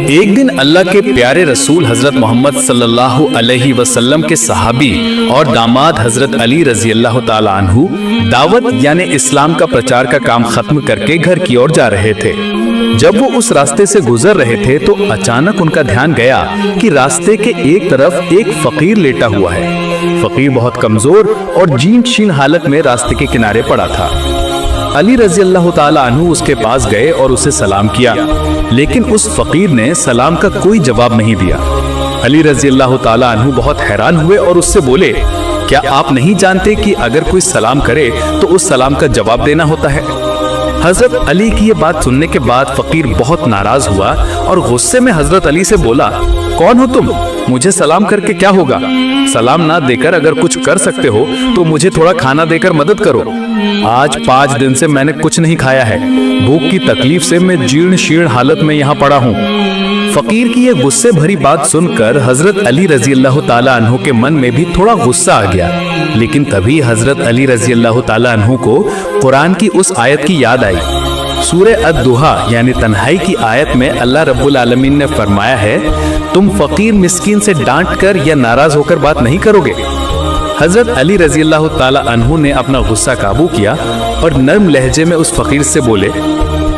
ایک دن اللہ کے پیارے رسول حضرت محمد صلی اللہ علیہ وسلم کے صحابی اور داماد حضرت علی رضی اللہ تعالی عنہ دعوت یعنی اسلام کا پرچار کا کام ختم کر کے گھر کی اور جا رہے تھے۔ جب وہ اس راستے سے گزر رہے تھے تو اچانک ان کا دھیان گیا کہ راستے کے ایک طرف ایک فقیر لیٹا ہوا ہے۔ فقیر بہت کمزور اور جین شین حالت میں راستے کے کنارے پڑا تھا۔ علی رضی اللہ تعالی عنہ اس کے پاس گئے اور اسے سلام کیا، لیکن اس فقیر نے سلام کا کوئی جواب نہیں دیا۔ علی رضی اللہ تعالی عنہ بہت حیران ہوئے اور اس سے بولے، کیا آپ نہیں جانتے کہ اگر کوئی سلام کرے تو اس سلام کا جواب دینا ہوتا ہے؟ حضرت علی کی یہ بات سننے کے بعد فقیر بہت ناراض ہوا اور غصے میں حضرت علی سے بولا، کون ہو تم؟ مجھے سلام کر کے کیا ہوگا؟ سلام نہ دے کر اگر کچھ کر سکتے ہو تو مجھے تھوڑا کھانا دے کر مدد کرو۔ آج 5 دن سے میں نے کچھ نہیں کھایا ہے، بھوک کی تکلیف سے میں جیرن شیرن حالت میں یہاں پڑا ہوں۔ فقیر کی یہ غصے بھری بات سن کر حضرت علی رضی اللہ تعالی عنہ کے من میں بھی تھوڑا غصہ آ گیا، لیکن تبھی حضرت علی رضی اللہ تعالی عنہ کو قرآن کی اس آیت کی یاد آئی۔ سورہ الدحا یعنی تنہائی کی آیت میں اللہ رب العالمین نے فرمایا ہے، تم فقیر مسکین سے ڈانٹ کر یا ناراض ہو کر بات نہیں کرو گے۔ حضرت علی رضی اللہ تعالی عنہ نے اپنا غصہ قابو کیا اور نرم لہجے میں اس فقیر سے بولے،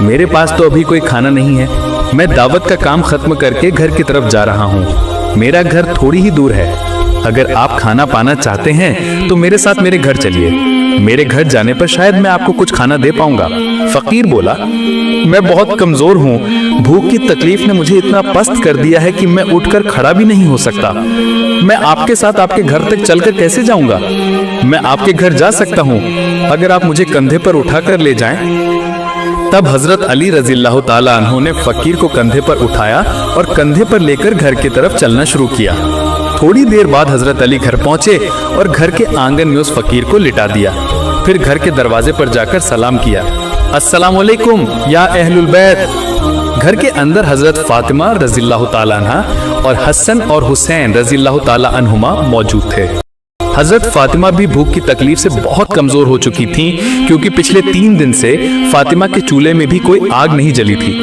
میرے پاس تو ابھی کوئی کھانا نہیں ہے، میں دعوت کا کام ختم کر کے گھر کی طرف جا رہا ہوں، میرا گھر تھوڑی ہی دور ہے، اگر آپ کھانا پانا چاہتے ہیں تو میرے ساتھ میرے گھر چلیے، میرے گھر جانے پر شاید میں آپ کو کچھ کھانا دے پاؤں گا۔ فقیر بولا، میں بہت کمزور ہوں، بھوک کی تکلیف نے مجھے اتنا پست کر دیا ہے کہ میں اٹھ کر کھڑا بھی نہیں ہو سکتا، میں آپ کے ساتھ آپ کے گھر تک چل کر کیسے جاؤں گا؟ میں آپ کے گھر جا سکتا ہوں اگر آپ مجھے کندھے پر اٹھا کر لے جائیں۔ تب حضرت علی رضی اللہ تعالی عنہ نے فقیر کو کندھے پر اٹھایا اور کندھے پر لے کر گھر کی طرف چلنا شروع کیا۔ تھوڑی دیر بعد حضرت علی گھر پہنچے اور گھر کے آنگن میں اس فقیر کو لٹا دیا، پھر گھر کے دروازے پر جا کر سلام کیا، السلام علیکم یا اہل البیت۔ گھر کے اندر حضرت فاطمہ رضی اللہ تعالی عنہ اور حسن اور حسین رضی اللہ تعالی عنہما موجود تھے۔ حضرت فاطمہ بھی بھوک کی تکلیف سے بہت کمزور ہو چکی تھیں، کیونکہ پچھلے 3 دن سے فاطمہ کے چولہے میں بھی کوئی آگ نہیں جلی تھی۔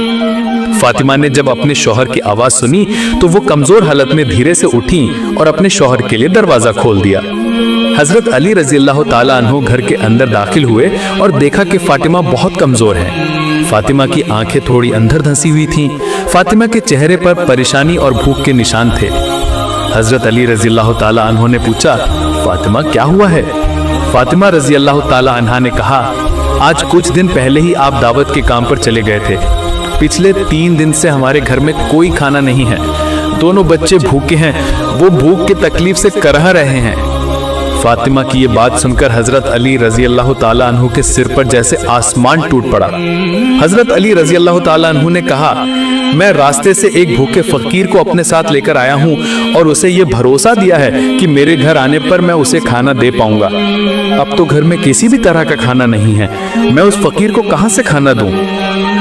فاطمہ نے جب اپنے شوہر کی آواز سنی تو وہ کمزور حالت میں دھیرے سے اٹھیں اور اپنے شوہر کے لیے دروازہ کھول دیا۔ حضرت علی رضی اللہ تعالی عنہ گھر کے اندر داخل ہوئے اور دیکھا کہ فاطمہ بہت کمزور ہے۔ فاطمہ کی آنکھیں تھوڑی اندر دھنسی ہوئی تھیں، فاطمہ کے چہرے پر پریشانی اور بھوک کے نشان تھے۔ حضرت علی رضی اللہ تعالی عنہ نے پوچھا، فاطمہ کیا ہوا ہے؟ فاطمہ رضی اللہ تعالی عنہ نے کہا، آج کچھ دن پہلے ہی آپ دعوت کے کام پر چلے گئے تھے، پچھلے 3 دن سے ہمارے گھر میں کوئی کھانا نہیں ہے، دونوں بچے بھوکے ہیں، وہ بھوک کی تکلیف سے کرہ رہے ہیں۔ فاطمہ کی یہ بات سن کر حضرت علی رضی اللہ تعالی عنہ کے سر پر جیسے آسمان ٹوٹ پڑا۔ حضرت علی رضی اللہ تعالی عنہ نے کہا، میں راستے سے ایک بھوکے فقیر کو اپنے ساتھ لے کر آیا ہوں اور اسے یہ بھروسہ دیا ہے کہ میرے گھر آنے پر میں اسے کھانا دے پاؤں گا۔ اب تو گھر میں کسی بھی طرح کا کھانا نہیں ہے، میں اس فقیر کو کہاں سے کھانا دوں؟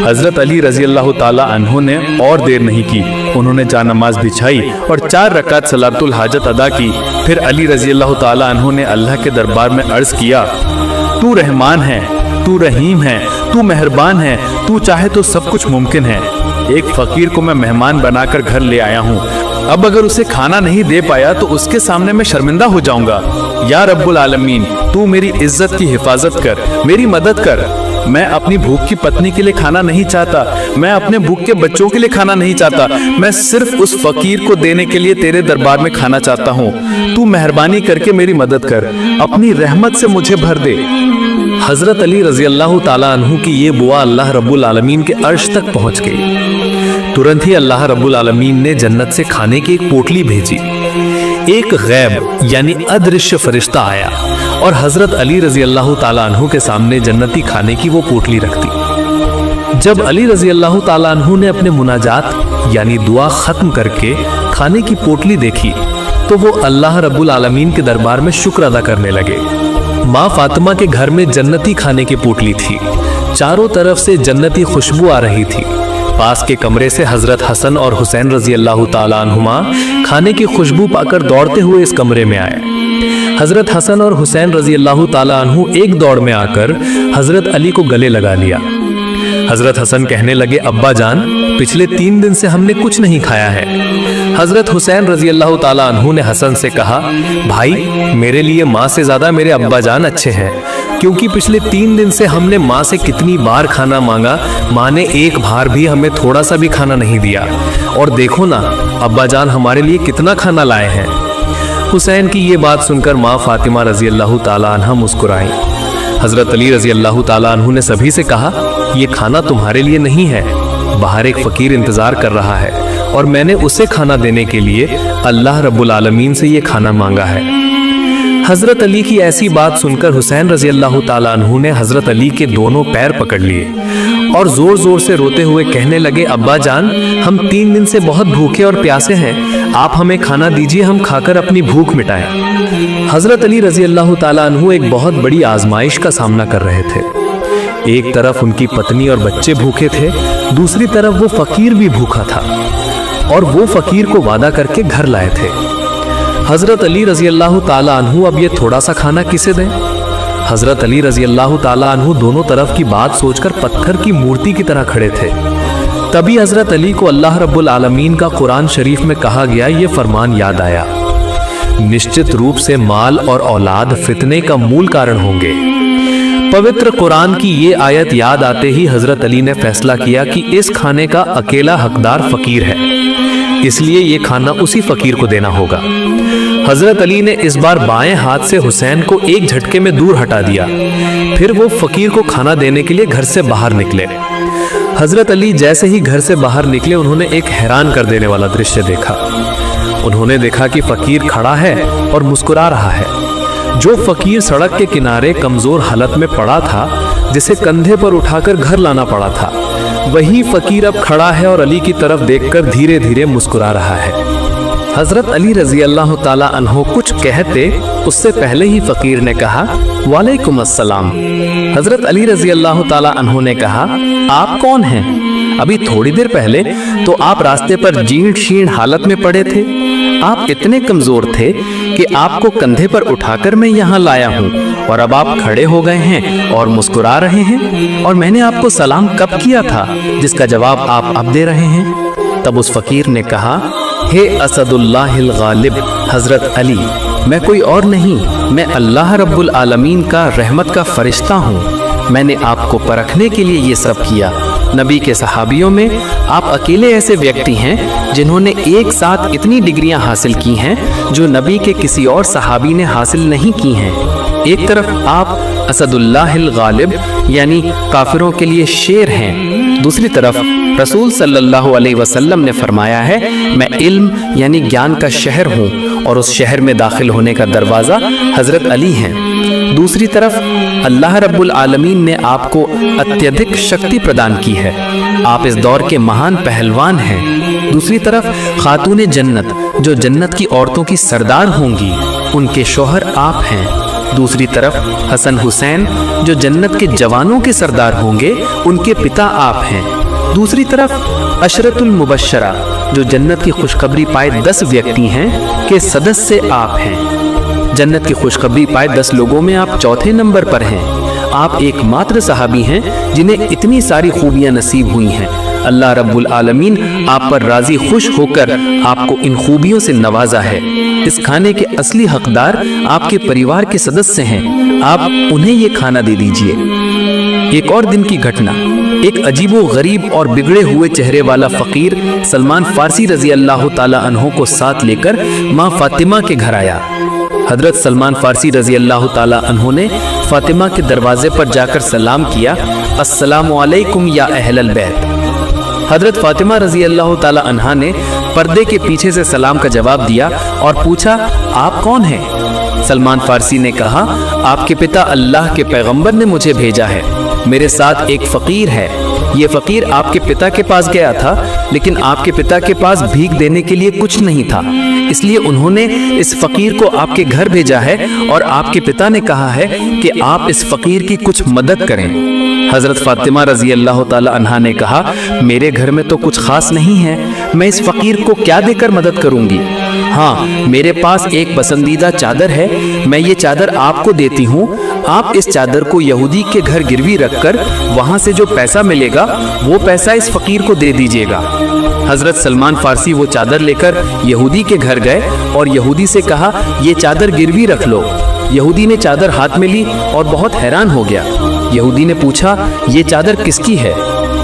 حضرت علی رضی اللہ تعالی عنہ نے اور دیر نہیں کی، انہوں نے جا نماز بچھائی اور 4 رکعت صلاۃ الحاجت ادا کی۔ پھر علی رضی اللہ تعالی عنہ نے اللہ کے دربار میں عرض کیا، تو رحمان ہے، تو رحیم ہے، تو مہربان ہے، تو چاہے تو سب کچھ ممکن ہے۔ ایک فقیر کو میں مہمان بنا کر گھر لے آیا ہوں، اب اگر اسے کھانا نہیں دے پایا تو اس کے سامنے میں شرمندہ ہو جاؤں گا۔ یا رب العالمین، تو میری عزت کی حفاظت کر، میری مدد کر۔ میں اپنی بھوک کی پتنی کے لیے کھانا نہیں چاہتا، میں اپنے بھوک کے بچوں کے لیے کھانا نہیں چاہتا، میں صرف اس فقیر کو دینے کے لیے تیرے دربار میں کھانا چاہتا ہوں۔ تو مہربانی کر کے میری مدد کر، اپنی رحمت سے مجھے بھر دے۔ حضرت علی رضی اللہ تعالی عنہ کی یہ دعا اللہ رب العالمین کے عرش تک پہنچ گئی۔ ترنت ہی اللہ رب العالمین نے جنت سے کھانے کی ایک پوٹلی بھیجی۔ ایک غیب یعنی ادرشیہ فرشتہ آیا اور حضرت علی رضی اللہ تعالی عنہ کے سامنے جنتی کھانے کی وہ پوٹلی رکھ دی۔ جب علی رضی اللہ تعالی عنہ نے اپنے مناجات یعنی دعا ختم کر کے کھانے کی پوٹلی دیکھی تو وہ اللہ رب العالمین کے دربار میں شکر ادا کرنے لگے۔ ماں فاطمہ کے گھر میں جنتی کھانے کی پوٹلی تھی، چاروں طرف سے جنتی خوشبو آ رہی تھی۔ پاس کے کمرے سے حضرت حسن اور حسین رضی اللہ تعالی عنہما کھانے کی خوشبو پا کر دوڑتے ہوئے اس کمرے میں آئے۔ حضرت حسن اور حسین رضی اللہ تعالی عنہ ایک دوڑ میں آ کر حضرت علی کو گلے لگا لیا۔ हजरत हसन कहने लगे, अब्बा जान, पिछले 3 दिन से हमने कुछ नहीं खाया है। हजरत हुसैन रजी अल्लाह ताला अन्हु ने हसन से कहा, भाई, मेरे लिए माँ से ज्यादा मेरे अब्बा जान अच्छे हैं, क्योंकि पिछले 3 दिन से हमने माँ से कितनी बार खाना मांगा, माँ ने एक बार भी हमें थोड़ा सा भी खाना नहीं दिया, और देखो ना अब्बा जान हमारे लिए कितना खाना लाए हैं। हुसैन की ये बात सुनकर माँ फातिमा रजी अल्लाह ताला अन्हा मुस्कुराई। हजरत अली रजी अल्लाह ताला अन्हु ने सभी से कहा, ये खाना तुम्हारे लिए नहीं है, बाहर एक फकीर इंतजार कर रहा है और मैंने उसे खाना देने के लिए अल्लाह रब्बुल आलमीन से ये खाना मांगा है। हजरत अली की ऐसी बात सुनकर हुसैन रजी अल्लाह ताला अन्हु ने हजरत अली के दोनों पैर पकड़ लिए और जोर जोर से रोते हुए कहने लगे, अब्बा जान, हम 3 दिन से बहुत भूखे और प्यासे हैं, आप हमें खाना दीजिए, हम खाकर अपनी भूख मिटाएं। हजरत अली रजी अल्लाह ताला अन्हु एक बहुत बड़ी आजमाइश का सामना कर रहे थे। एक तरफ उनकी पत्नी और बच्चे भूखे थे, दूसरी तरफ वो फकीर भी भूखा था और वो फकीर को वादा करके घर लाए थे। हजरत अली रजी अल्लाह ताला अन्हु अब ये थोड़ा सा खाना किसे दें? हजरत अली रजी अल्लाह ताला अन्हु दोनों तरफ की बात सोचकर पत्थर की मूर्ति की तरह खड़े थे। तभी हजरत अली को अल्लाह रब्बुल आलमीन का कुरान शरीफ में कहा गया ये फरमान याद आया, निश्चित रूप से माल और औलाद फितने का मूल कारण होंगे। पवित्र कुरान की ये आयत याद आते ही हजरत अली ने फैसला किया कि इस खाने का अकेला हकदार फकीर है, इसलिए ये खाना उसी फकीर को देना होगा। हजरत अली ने इस बार बाएं हाथ से हुसैन को एक झटके में दूर हटा दिया, फिर वो फकीर को खाना देने के लिए घर से बाहर निकले। हजरत अली जैसे ही घर से बाहर निकले, उन्होंने एक हैरान कर देने वाला दृश्य देखा। उन्होंने देखा कि फकीर खड़ा है और मुस्कुरा रहा है। जो फकीर सड़क के किनारे कमजोर हालत में पड़ा था, जिसे कंधे पर उठाकर घर लाना पड़ा था, वही फकीर अब खड़ा है और अली की तरफ देखकर धीरे धीरे मुस्कुरा रहा है। हजरत अली रजी अल्लाह ताला अन्हो कुछ कहते उससे पहले ही फकीर ने कहा, वालेकुम अस्सलाम। हजरत अली रजी अल्लाह ताला अन्हो ने कहा, आप कौन हैं? अभी थोड़ी देर पहले तो आप रास्ते पर जीर्ण शीर्ण हालत में पड़े थे। आप इतने कमजोर थे कि आपको कंधे पर उठाकर मैं यहाँ लाया हूँ, और अब आप खड़े हो गए हैं और मुस्कुरा रहे हैं, और मैंने आपको सलाम कब किया था जिसका जवाब आप अब दे रहे हैं? तब उस फकीर ने कहा, हे असदुल्लाहिल गालिब हजरत अली, मैं कोई और नहीं, मैं अल्लाह रब्बुल आलमीन का रहमत का फरिश्ता हूँ। मैंने आपको परखने के लिए ये सब किया। नबी के सहाबियों में आप अकेले ऐसे व्यक्ति हैं जिन्होंने एक साथ इतनी डिग्रियां हासिल की हैं जो नबी के किसी और सहाबी ने हासिल नहीं की हैं। एक तरफ आप असदुल्लाहिल गालिब यानी काफिरों के लिए शेर हैं, दूसरी तरफ रसूल सल्लल्लाहु अलैहि वसल्लम ने फरमाया है, मैं इल्म यानी ज्ञान का शहर हूँ और उस शहर में दाखिल होने का दरवाज़ा हजरत अली हैं। दूसरी तरफ अल्लाह रब्बुल आलमीन ने आपको अत्यधिक शक्ति प्रदान की है, आप इस दौर के महान पहलवान हैं। दूसरी तरफ खातूने जन्नत जो जन्नत की औरतों की सरदार होंगी, उनके शौहर आप हैं। दूसरी तरफ हसन हुसैन जो जन्नत के जवानों के सरदार होंगे, उनके पिता आप हैं। दूसरी तरफ अशरतुल मुबश्शरा जो जन्नत की खुशखबरी पाए 10 व्यक्ति हैं के सदस्य आप हैं। जन्नत की खुशखबरी पाए 10 लोगों में आप चौथे नंबर पर हैं। आप एकमात्र सहाबी हैं जिन्हें इतनी सारी खूबियां नसीब हुई हैं। अल्लाह रब्बुल आलमीन आप पर राजी खुश होकर आपको इन खूबियों से नवाजा है। इस खाने के असली हकदार आपके परिवार के सदस्य हैं, आप उन्हें ये खाना दे दीजिए। एक और दिन की घटना, एक अजीबो गरीब और बिगड़े हुए चेहरे वाला फकीर सलमान फारसी रजी अल्लाह ताला अन्हो को साथ लेकर माँ फातिमा के घर आया। हजरत सलमान फारसी रजी अल्लाह ताला अन्हो ने फातिमा के दरवाजे पर जाकर सलाम किया, अस्सलामु अलैकुम या अहलल बैत। हजरत फातिमा रजी अल्लाह ताला अन्हा ने पर्दे के पीछे से सलाम का जवाब दिया और पूछा, आप कौन हैं? सलमान फारसी ने कहा, आपके पिता अल्लाह के पैगंबर ने मुझे भेजा है, मेरे साथ एक फ़कीर है। ये फ़कीर आपके पिता के पास गया था, लेकिन आपके पिता के पास भीख देने के लिए कुछ नहीं था, इसलिए उन्होंने इस फकीर को आपके घर भेजा है और आपके पिता ने कहा है कि आप इस फकीर की कुछ मदद करें। हजरत फातिमा रजी अल्लाह ताला अन्हा ने कहा, मेरे घर में तो कुछ खास नहीं है, मैं इस फकीर को क्या देकर मदद करूंगी? हाँ, मेरे पास एक पसंदीदा चादर है, मैं ये चादर आपको देती हूँ। आप इस चादर को यहूदी के घर गिरवी रखकर वहां से जो पैसा मिलेगा वो पैसा इस फकीर को दे दीजिएगा। हजरत सलमान फारसी वो चादर लेकर यहूदी के घर गए और यहूदी से कहा, ये चादर गिरवी रख लो। यहूदी ने चादर हाथ में ली और बहुत हैरान हो गया। यहूदी ने पूछा, ये चादर किसकी है?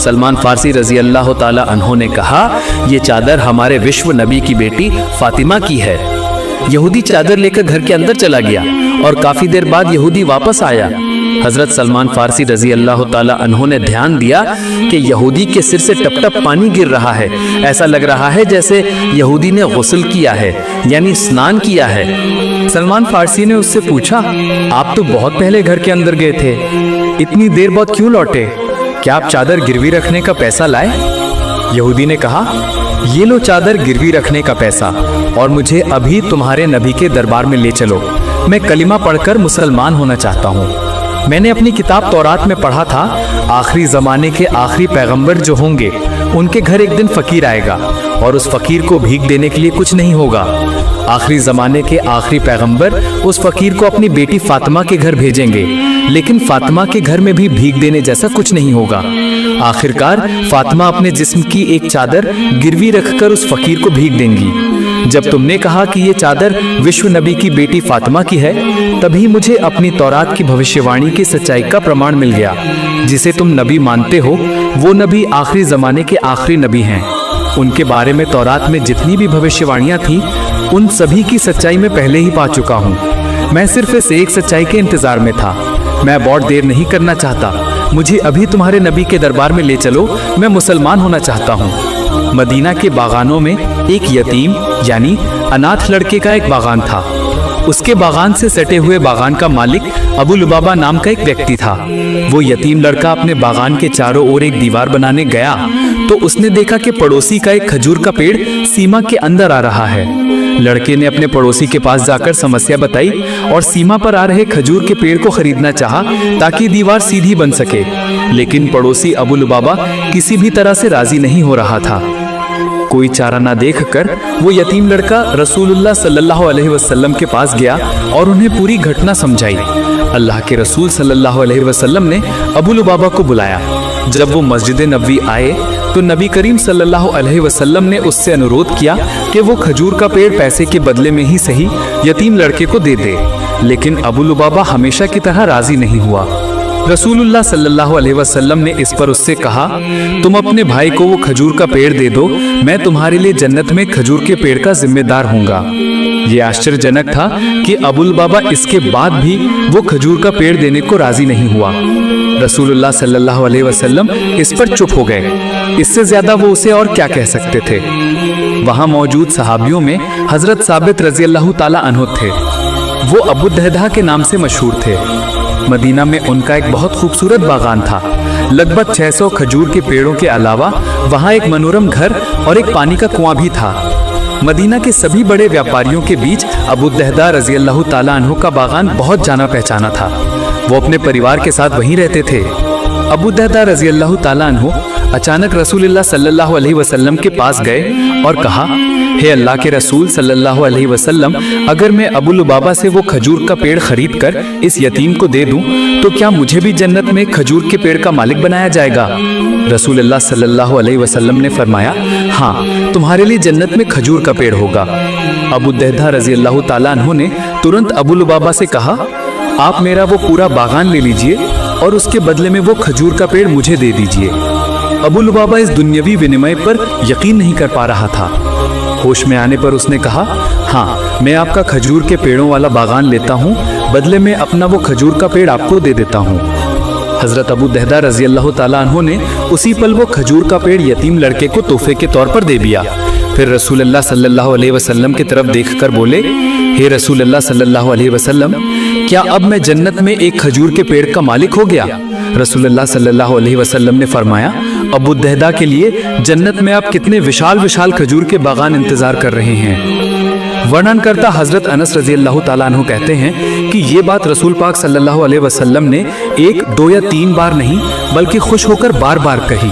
सलमान फारसी रजी अल्लाह ताला अन्हो ने कहा, ये चादर हमारे विश्व नबी की बेटी फातिमा की है। यहूदी चादर लेकर घर के अंदर चला गया और काफी देर बाद यहूदी वापस आया। हजरत सलमान फारसी रजी अल्लाह ताला अन्हो ने ध्यान दिया कि यहूदी के सिर से टप टप पानी गिर रहा है। ऐसा लग रहा है जैसे यहूदी ने गुस्ल किया है, यानी स्नान किया है। सलमान फारसी ने उससे पूछा, आप तो बहुत पहले घर के अंदर गए थे, इतनी देर बाद क्यों लौटे? क्या आप चादर गिरवी रखने का पैसा लाए? यहूदी ने कहा, ये लो चादर गिरवी रखने का पैसा और मुझे अभी तुम्हारे नबी के दरबार में ले चलो। मैं कलिमा पढ़कर मुसलमान होना चाहता हूँ। मैंने अपनी किताब तौरात में पढ़ा था, आखिरी जमाने के आखिरी पैगंबर जो होंगे उनके घर एक दिन फकीर आएगा और उस फकीर को भीख देने के लिए कुछ नहीं होगा। आखिरी जमाने के आखिरी पैगंबर उस फकीर को अपनी बेटी फातिमा के घर भेजेंगे, लेकिन फातिमा के घर में भी भीख देने जैसा कुछ नहीं होगा। आखिरकार फातिमा अपने जिस्म की एक चादर गिरवी रखकर उस फकीर को भीख देंगी। जब तुमने कहा कि ये चादर विश्व नबी की बेटी फातिमा की है, तभी मुझे अपनी तौरात की भविष्यवाणी की सच्चाई का प्रमाण मिल गया। जिसे तुम नबी मानते हो वो नबी आखिरी जमाने के आखिरी नबी हैं। उनके बारे में तौरात में जितनी भी भविष्यवाणियां थीं, उन सभी की सच्चाई मैं पहले ही पा चुका हूँ। मैं सिर्फ इस एक सच्चाई के इंतजार में था। मैं बहुत देर नहीं करना चाहता, मुझे अभी तुम्हारे नबी के दरबार में ले चलो, मैं मुसलमान होना चाहता हूँ। मदीना के बागानों में एक यतीम यानी अनाथ लड़के का एक बागान था। उसके बागान से सटे हुए बागान का मालिक अबू लुबाबा नाम का एक व्यक्ति था। वो यतीम लड़का अपने बागान के चारों ओर एक दीवार बनाने गया तो उसने देखा कि पड़ोसी का एक खजूर का पेड़ सीमा के अंदर आ रहा है। लड़के ने अपने पड़ोसी के पास जाकर समस्या बताई और सीमा पर आ रहे खजूर के पेड़ को खरीदना चाहा ताकि दीवार सीधी बन सके, लेकिन पड़ोसी अबू लुबाबा किसी भी तरह से राजी नहीं हो रहा था। कोई चारा ना देखकर वो यतीम लड़का रसूलुल्लाह सल्लल्लाहु अलैहि वसल्लम के पास गया और उन्हें पूरी घटना समझाई। अल्लाह के रसूल सल्लल्लाहु अलैहि वसल्लम ने अबू लुबाबा को बुलाया। जब वो मस्जिद नबवी आए तो नबी करीम सल्लल्लाहु अलैहि वसल्लम ने उससे अनुरोध किया कि वो खजूर का पेड़ पैसे के बदले में ही सही यतीम लड़के को दे दे, लेकिन अबू लुबाबा हमेशा की तरह राजी नहीं हुआ। रसूलुल्लाह सल्लल्लाहु अलैहि वसल्लम ने इस पर उससे कहा, तुम अपने भाई को वो खजूर का पेड़ दे दो, मैं तुम्हारे लिए जन्नत में खजूर के पेड़ का जिम्मेदार हूँगा। ये आश्चर्यजनक था कि अबू लुबाबा इसके बाद भी वो खजूर का पेड़ देने को राजी नहीं हुआ। रसूलुल्लाह सल्लल्लाहु अलैहि वसल्लम इस पर चुप हो गए। इससे ज्यादा वो उसे और क्या कह सकते थे। वहां मौजूद सहाबियों में हजरत साबित रजी अल्लाह ताला अन्हु थे। वो अबू दहदा के नाम से मशहूर थे। मदीना में उनका एक बहुत खूबसूरत बागान था। लगभग 600 खजूर के पेड़ों के अलावा वहां एक मनोरम घर और एक पानी का कुआं भी था। मदीना के सभी बड़े व्यापारियों के बीच अबू दहदा रजी अल्लाह ताला अन्हु का बागान बहुत जाना पहचाना था। वो अपने परिवार के साथ वहीं रहते थे। अबू दहदा रजी अल्लाह ताला अन्हु अचानक रसूलुल्लाह सल्लल्लाहु अलैहि वसल्लम के पास गए और कहा, हे अल्लाह के रसूल सल्लल्लाहु अलैहि वसल्लम, अगर मैं अबू लुबाबा से वो खजूर का पेड़ खरीद कर इस यतीम को दे दूं तो क्या मुझे भी जन्नत में खजूर के पेड़ का मालिक बनाया जाएगा? रसूलुल्लाह सल्लल्लाहु अलैहि वसल्लम ने फरमाया, हाँ, तुम्हारे लिए जन्नत में खजूर का पेड़ होगा। अबू दहदा रजी अल्लाह ताला अन्हु ने तुरंत अबू लुबाबा से कहा, आप मेरा वो पूरा बागान ले लीजिए और उसके बदले में वो खजूर का पेड़ मुझे दे दीजिए। अबू लुबाबा इस दुनियावी विनिमय पर यकीन नहीं कर पा रहा था। होश में आने पर उसने कहा, हाँ, मैं आपका खजूर के पेड़ों वाला बागान लेता हूँ, बदले में अपना वो खजूर का पेड़ आपको दे देता हूँ। हजरत अबू दहदा रजी अल्लाह ताला अन्हु ने उसी पल वो खजूर का पेड़ यतीम लड़के को तोहफे के तौर पर दे दिया। फिर रसूलुल्लाह सल्लल्लाहु अलैहि वसल्लम की तरफ देखकर बोले, हे रसूलुल्लाह सल्लल्लाहु अलैहि वसल्लम, क्या अब मैं जन्नत में एक खजूर के पेड़ का मालिक हो गया? रसूलुल्लाह सल्लल्लाहु अलैहि वसल्लम ने फरमाया, अबू दहदा के लिए जन्नत में आप कितने विशाल विशाल खजूर के बागान इंतजार कर रहे हैं। वर्णन करता हजरत अनस रजी अल्लाह ताला अन्हु कहते हैं कि ये बात रसूल पाक सल्लल्लाहु अलैहि वसल्लम ने 1, 2 या 3 बार नहीं बल्कि खुश होकर बार बार कही।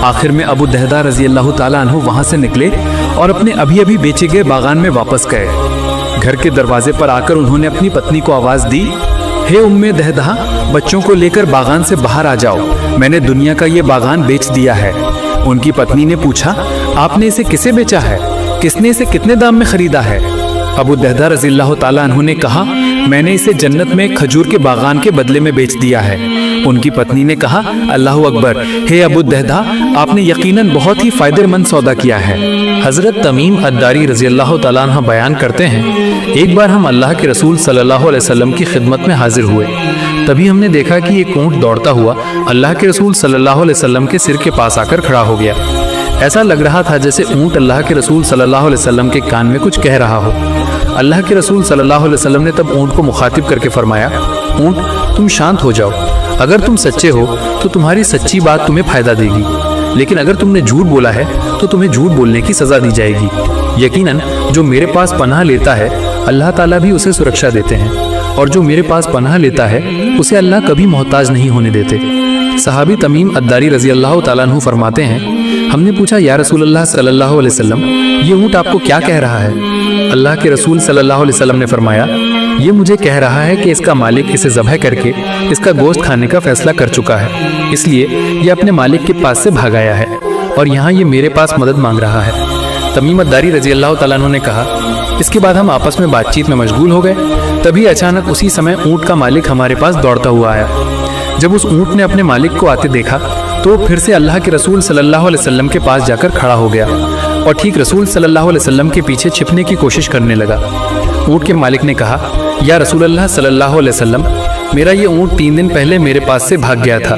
आखिर में अबू दहदा रजी अल्लाह ताला अन्हु वहां से निकले और अपने अभी अभी बेचे गए बागान में वापस गए। घर के दरवाजे पर आकर उन्होंने अपनी पत्नी को आवाज दी, हे उम्मे दहदा, बच्चों को लेकर बागान से बाहर आ जाओ, मैंने दुनिया का ये बागान बेच दिया है। उनकी पत्नी ने पूछा, आपने इसे किसे बेचा है? किसने इसे कितने दाम में खरीदा है? अबू दहदा रज़ियल्लाहु ताला अन्हु ने कहा, मैंने इसे जन्नत में खजूर के बागान के बदले में बेच दिया है। उनकी पत्नी ने कहा, अल्लाहु अकबर, हे अबू दहदा, आपने यकीनन बहुत ही फायदेमंद सौदा किया है। हजरत तमीम अद्दारी रज़ियल्लाहु ताला अन्हु बयान करते हैं, एक बार हम अल्लाह के रसूल सल्लल्लाहु अलैहि वसल्लम की खिदमत में हाजिर हुए। तभी हमने देखा कि एक ऊंट दौड़ता हुआ अल्लाह के रसूल सल्लल्लाहु अलैहि वसल्लम के सिर के पास आकर खड़ा हो गया। ऐसा लग रहा था जैसे ऊंट अल्लाह के रसूल सल्लल्लाहु अलैहि वसल्लम के कान में कुछ कह रहा हो। अल्लाह के रसूल सल्लल्लाहु अलैहि वसल्लम ने तब ऊंट को मुखातिब करके फरमाया, ऊंट, तुम शांत हो जाओ। अगर तुम सच्चे हो तो तुम्हारी सच्ची बात तुम्हें फायदा देगी, लेकिन अगर तुमने झूठ बोला है तो तुम्हें झूठ बोलने की सजा दी जाएगी। यकीनन जो मेरे पास पनाह लेता है अल्लाह ताला भी उसे सुरक्षा देते हैं, और जो मेरे पास पनाह लेता है उसे अल्लाह कभी मोहताज नहीं होने देते। सहाबी तमीम अद्दारी रजी अल्लाह ताला अन्हु फरमाते हैं, हमने पूछा, या रसूलुल्लाह सल्लल्लाहु अलैहि वसल्लम, ये ऊँट आपको क्या कह रहा है? अल्लाह के रसूल सल्लल्लाहु अलैहि वसल्लम ने फरमाया, ये मुझे कह रहा है कि इसका मालिक इसे ज़बह करके इसका गोश्त खाने का फैसला कर चुका है, इसलिए ये अपने मालिक के पास से भाग आया है और यहाँ ये मेरे पास मदद मांग रहा है। तमीम अद्दारी रजी अल्लाह ताला अन्हु ने कहा, इसके बाद हम आपस में बातचीत में मशगूल हो गए। तभी अचानक उसी समय ऊँट का मालिक हमारे पास दौड़ता हुआ आया। जब उस ऊँट ने अपने मालिक को आते देखा तो फिर से अल्लाह के रसूल सल्लल्लाहु अलैहि वसल्लम के पास जाकर खड़ा हो गया और ठीक रसूल सल्लल्लाहु अलैहि वसल्लम के पीछे छिपने की कोशिश करने लगा। ऊँट के मालिक ने कहा, या रसूलल्लाह सल्लल्लाहु अलैहि वसल्लम, मेरा ये ऊँट 3 दिन पहले मेरे पास से भाग गया था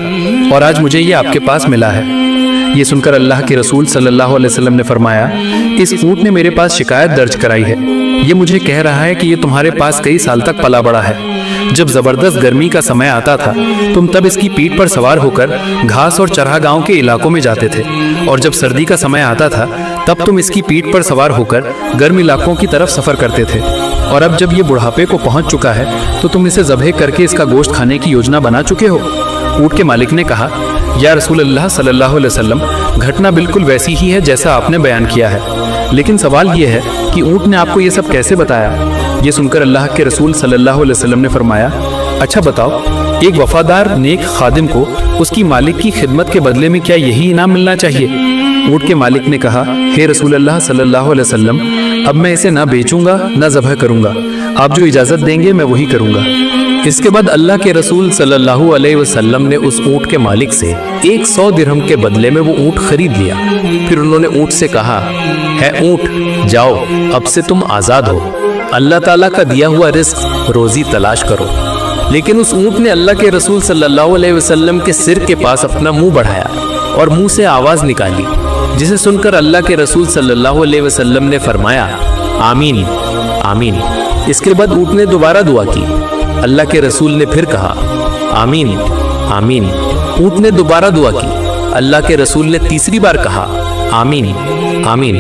और आज मुझे ये आपके पास मिला है। ये सुनकर अल्लाह के रसूल सल्लल्लाहु अलैहि वसल्लम ने फरमाया, इस ऊँट ने मेरे पास शिकायत दर्ज कराई है। ये मुझे कह रहा है कि ये तुम्हारे पास कई साल तक पला बड़ा है। जब जबरदस्त गर्मी का समय आता था तुम तब इसकी पीठ पर सवार होकर घास और चरागाहों के इलाकों में जाते थे, और जब सर्दी का समय आता था तब तुम इसकी पीठ पर सवार होकर गर्म इलाकों की तरफ सफर करते थे। और अब जब ये बुढ़ापे को पहुंच चुका है तो तुम इसे ज़बह करके इसका गोश्त खाने की योजना बना चुके हो। ऊँट के मालिक ने कहा, या रसूलल्लाह सल्लल्लाहु अलैहि वसल्लम, घटना बिल्कुल वैसी ही है जैसा आपने बयान किया है, लेकिन सवाल ये है कि ऊँट ने आपको ये सब कैसे बताया? ये सुनकर अल्लाह के रसूल सल्लल्लाहु अलैहि वसल्लम ने फरमाया, अच्छा बताओ, एक वफादार नेक खादिम को उसकी मालिक की खिदमत के बदले में क्या यही इनाम मिलना चाहिए? ऊँट के मालिक ने कहा, हे रसूलल्लाह सल्लल्लाहु अलैहि वसल्लम, अब मैं इसे ना बेचूंगा ना ज़बह करूंगा, आप जो इजाज़त देंगे मैं वही करूंगा। इसके बाद अल्लाह के रसूल सल्लल्लाहु अलैहि वसल्लम ने उस ऊँट के मालिक से 100 दिरहम के बदले में वो ऊँट खरीद लिया। फिर उन्होंने ऊँट से कहा, है ऊँट, जाओ, अब से तुम आज़ाद हो, अल्लाह ताला का दिया हुआ रिस्क रोज़ी तलाश करो। लेकिन उस ऊँट ने अल्लाह के रसूल सल्लल्लाहु अलैहि वसल्लम के सिर के पास अपना मुंह बढ़ाया और मुंह से आवाज़ निकाली, जिसे सुनकर अल्लाह के रसूल सल्लल्लाहु अलैहि वसल्लम ने फरमाया, आमीन आमीन। इसके बाद ऊँट ने दोबारा दुआ की। अल्लाह के रसूल ने फिर कहा, आमीन आमीन। ऊँट ने दोबारा दुआ की। अल्लाह के रसूल ने तीसरी बार कहा, आमीन आमीन।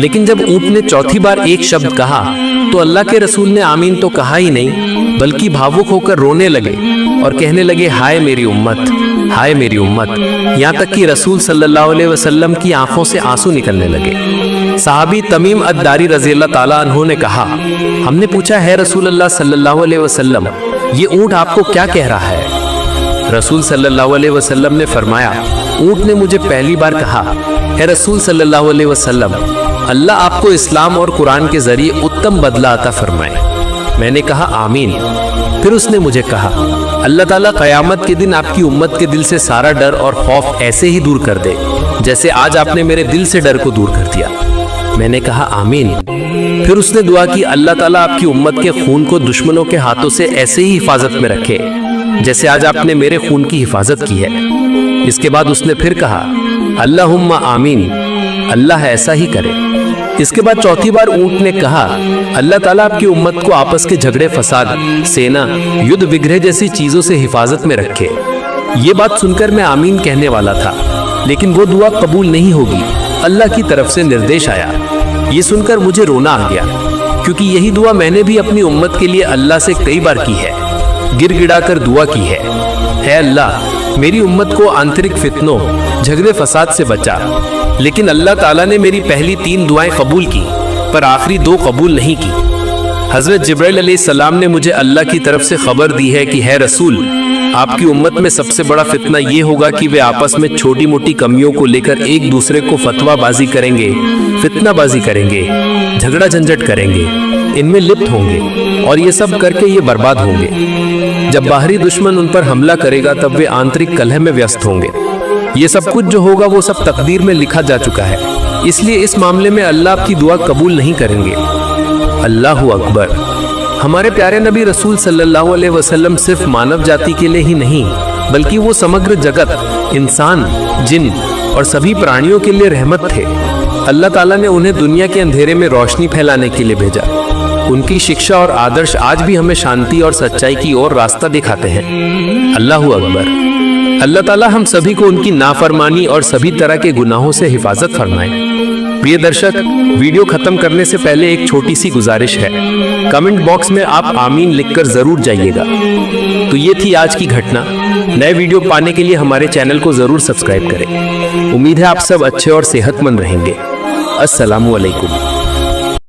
लेकिन जब ऊँट ने चौथी बार एक शब्द कहा तो अल्लाह के रसूल ने आमीन तो कहा ही नहीं, बल्कि भावुक होकर रोने लगे और कहने लगे, हाय मेरी उम्मत, हाय मेरी उम्मत। यहाँ तक कि रसूल सल्लल्लाहु अलैहि वसल्लम की आंखों से आंसू निकलने लगे। सहाबी तमीम अद्दारी रज़ियल्लाहु ताला अन्हु ने कहा, हमने पूछा, है रसूलल्लाह सल्लल्लाहु अलैहि वसल्लम, ये ऊँट आपको क्या कह रहा है? रसूल सल्लल्लाहु अलैहि वसल्लम ने फरमाया, ऊँट ने मुझे पहली बार कहा, है रसूल सल्लल्लाहु अलैहि वसल्लम, अल्लाह आपको इस्लाम और कुरान के जरिए उत्तम बदला अता फरमाए। मैंने कहा, आमीन। फिर उसने मुझे कहा, अल्लाह ताला क़यामत के दिन आपकी उम्मत के दिल से सारा डर और खौफ ऐसे ही दूर कर दे जैसे आज आपने मेरे दिल से डर को दूर कर दिया। मैंने कहा, आमीन। फिर उसने दुआ की, अल्लाह ताला आपकी उम्मत के खून को दुश्मनों के हाथों से ऐसे ही हिफाजत में रखे जैसे आज आपने मेरे खून की हिफाजत की है। इसके बाद उसने फिर कहा, अल्लाहुम्मा आमीन, अल्लाह ऐसा ही करे। इसके बाद चौथी बार ऊँट ने कहा, अल्लाह ताला आपकी उम्मत को आपस के झगड़े फसाद, सेना, युद्ध विग्रह जैसी चीजों से हिफाजत में रखे। یہ بات سن کر میں آمین کہنے والا تھا، لیکن وہ دعا قبول نہیں ہوگی۔ اللہ کی طرف سے نردیش آیا۔ یہ سن کر مجھے رونا آ گیا، کیونکہ یہی دعا میں نے بھی اپنی امت کے لیے اللہ سے کئی بار کی ہے، گر گڑا کر دعا کی ہے۔ اے اللہ، میری امت کو آنترک فتنوں، جھگڑے فساد سے بچا۔ لیکن اللہ تعالیٰ نے میری پہلی 3 دعائیں قبول کی، پر آخری 2 قبول نہیں کی۔ حضرت جبرائیل علیہ السلام نے مجھے اللہ کی طرف سے خبر دی ہے کہ ہے رسول، آپ کی امت میں سب سے بڑا فتنہ یہ ہوگا کہ وہ آپس میں چھوٹی موٹی کمیوں کو لے کر ایک دوسرے کو فتویٰ بازی کریں گے، فتنہ بازی کریں گے، جھگڑا جھنجٹ کریں گے، ان میں لپت ہوں گے، اور یہ سب کر کے یہ برباد ہوں گے۔ جب باہری دشمن ان پر حملہ کرے گا تب وہ آنترک کلہ میں ویست ہوں گے۔ یہ سب کچھ جو ہوگا وہ سب تقدیر میں لکھا جا چکا ہے، اس لیے اس معاملے میں اللہ آپ کی دعا قبول نہیں کریں گے۔ اللہ اکبر۔ ہمارے پیارے نبی رسول صلی اللہ علیہ وسلم صرف مانو جاتی کے لیے ہی نہیں، بلکہ وہ سمگر جگت، انسان، جن اور سبھی پرانیوں کے لیے رحمت تھے۔ اللہ تعالیٰ نے انہیں دنیا کے اندھیرے میں روشنی پھیلانے کے لیے بھیجا۔ ان کی شکشا اور آدرش آج بھی ہمیں شانتی اور سچائی کی اور راستہ دکھاتے ہیں۔ اللہ اکبر۔ اللہ تعالیٰ ہم سبھی کو ان کی نافرمانی اور سبھی طرح کے گناہوں سے حفاظت فرمائے۔ پریے درشک، ویڈیو ختم کرنے سے پہلے ایک چھوٹی سی گزارش ہے، کمنٹ باکس میں آپ آمین لکھ کر ضرور جائیے گا۔ تو یہ تھی آج کی گھٹنا۔ نئے ویڈیو پانے کے لیے ہمارے چینل کو ضرور سبسکرائب کریں۔ امید ہے آپ سب اچھے اور صحت مند رہیں گے۔ السلام علیکم۔